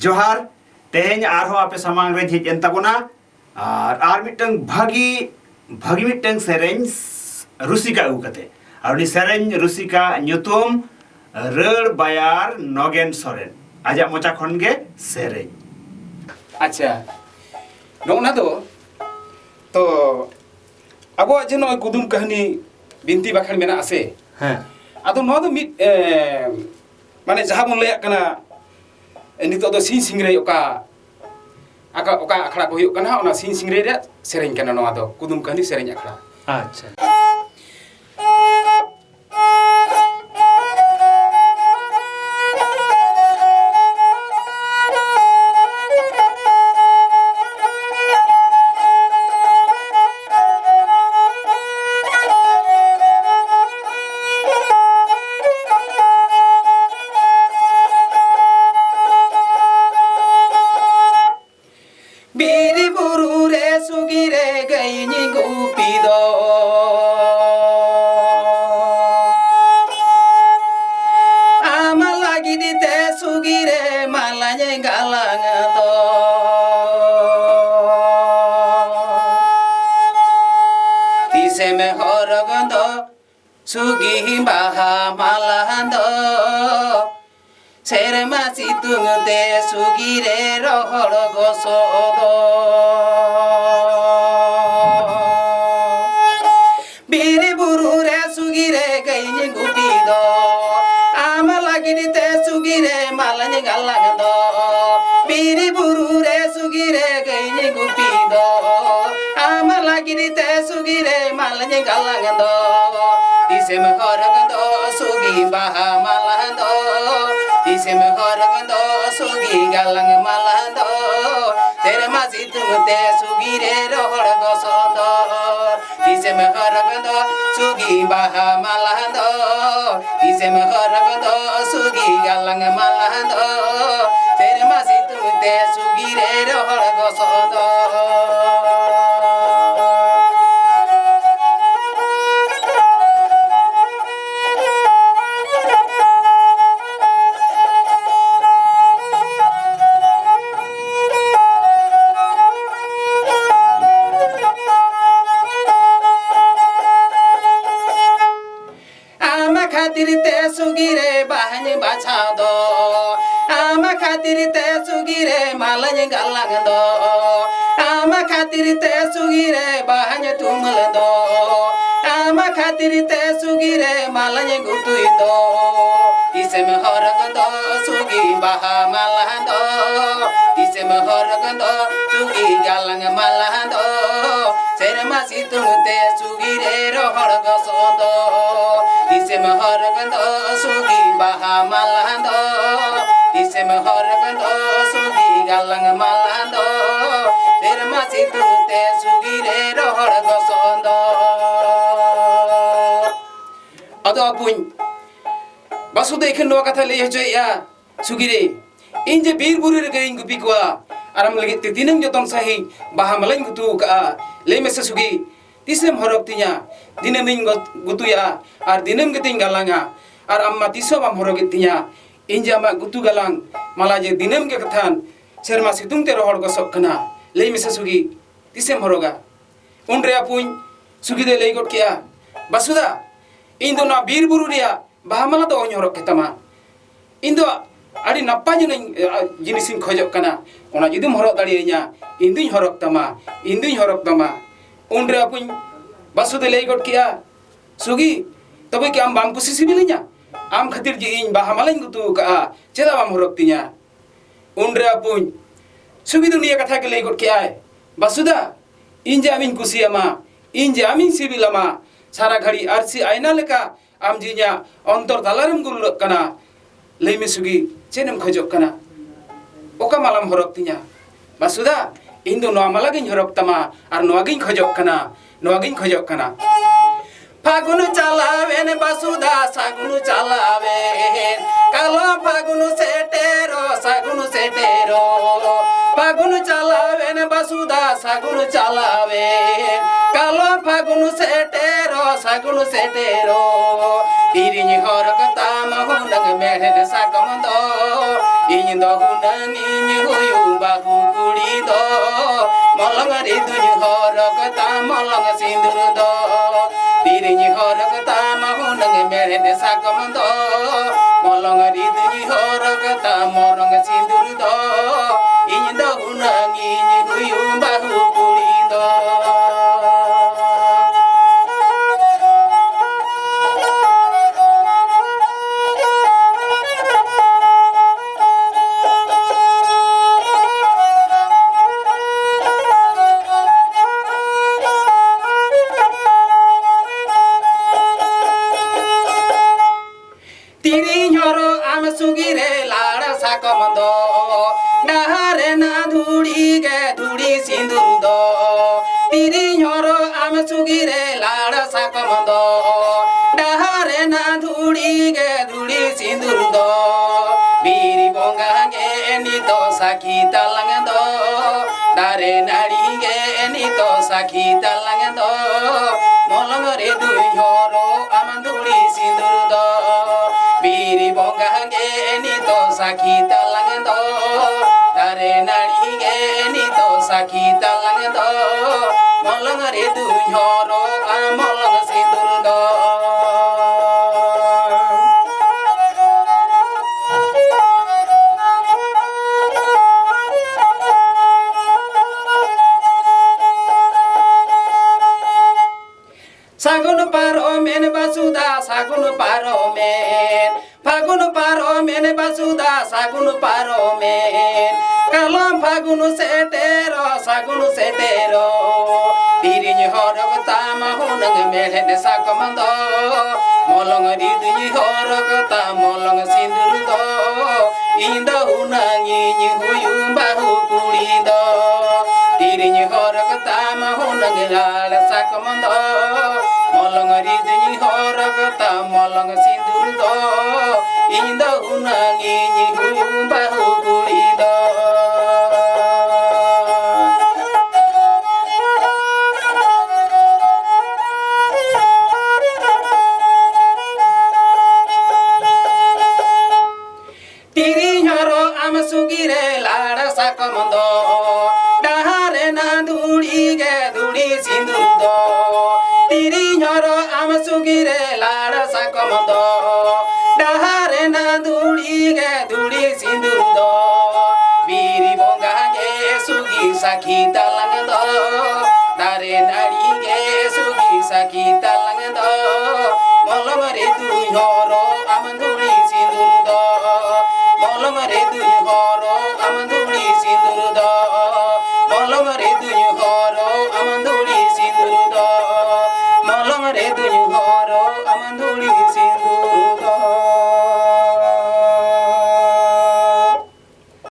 जोहार तेहें आरो आपे समांग रे हेज एन ताबोना आर मिटंग भागी मिटंग सेरेंज रुसिका अगु कते आर उनी सेरेंज रुसिका nyutum रड़ बायार नोगेन सोरेन आजा मोचा खन गे सेरेंज। अच्छा नोना दो तो अब जे नो कुदुम कहानी बिनती बाखन मेना आसे हां आदो नो दो मिट माने जहां बन लया कना नितो दो सिंह सिंगरे ओका अखड़ा को हुयो कना ओना सिंह सिंगरे रे सेरेंज कना नोआ दो कुदुम कहानी सेरेंज अखड़ा। अच्छा Sugi baha malando serma situng te sugi re rohor gosodo biri buru re sugi re gaini gupido amalagi te sugi re malani galagdo biri buru re sugi re gaini gupido amalagi te sugi re malani galagdo Isem horagando sugi baha malando Isem horagando sugi galang malando Tere masitu te sugi re rohor gosondo Isem horagando sugi baha malando Isem horagando sugi galang malando Tere masitu te sugi re rohor gosondo sugire bahani bachado ama khatir te sugire malani galangdo ama khatir te sugire bahani tumldo ama khatir te sugire malani gutuido isem horagdo sugi baha malando isem horagdo sugi galang malando serma situmte sugire rohor gosondo isem horagdo sugi baha malando isem horagdo sugi galang malando serma situmte sugire rohor gosondo ado apun basude ikhen no katha lei hoje ya sugire inje bir buru re gaing gupi kwa aram lagi tinang jotong sahi baha malain gutu ka lei mesa sugi tisem horok tinya dinamin gutu ya ar dinam geting galanga ar amma tiso bam horok tinya inje ama gutu galang mala je dinam ge kathan serma situng te rohor gosok kana lei mesa sugi tisem horoga unre apun sugi de lei got kia basuda indo na bir buru ria baha mala do horok ketama indo adi nappa jinisin khojok kana ona judum horok darienya induñ horok tama unre apun basude lei got kia sugi tobe ki am bam kusi sibilinya am khatir je in baha malain gutu ka cheda bam horok tinya unre apun sugi dunia katha ke lei got kia basuda inje amin kusi ama inje amin sibilama sara ghari arsi aina leka am jinya ontor dalaram guluk kana leime sugi chenem khojok kana oka malam horok tinya basuda indo no malagin horok tama ar noagin khojok kana Fagunu chalaven basuda sagunu chalaven kala fagunu setero sagunu setero fagunu chalaven basuda sagunu chalaven kala fagunu setero sagunu setero Irinyi horok tama hundang mehre sakamundo in the hunang in you bahu kuri do molanga re duny horakata molanga sindur do tirinyi horakata mahunang mere de sakamando molanga re duny horakata molanga sindur do in the hunang in you bahu kuri do sugire lara sakamando nahare na dhudi ge dhudi sindur do tiri nyoro am sugire lara sakamando nahare na dhudi ge dhudi sindur do biri bonga ge ni to sakhi talang do dare nari ge ni to sakhi talang do molong re du nyoro am dhudi sindur do biri bonga ge ni to sakhi talang do dare nari ge ni to sakhi talang do molong re du nyoro molong sindur do sagun paro men basuda sagun paro men fagun paro men basuda sagun paro men kalam fagun setero sagun setero tirinyi horogta mahunang mele sakamando molong ridunyi horogta molong sindur do inda hunangi nyi huyum bahu kurido tirinyi horogta mahunang lala sakamando molong ridunyi horogta molong sindur do inda hunangi nyi huyum bahu kurido tiri nyoro am sugire lada sakamando dahare na dhudi ge dhudi sindur do tiri nyoro am sugire lada sakamando dahare na dhudi ge dhudi sindur do biri bonga ge sugi sakhi talang do dare nari ge sugi sakhi talang do molong re du nyoro am dhudi sindur do molong re du horo am dhudi sindur do molong re du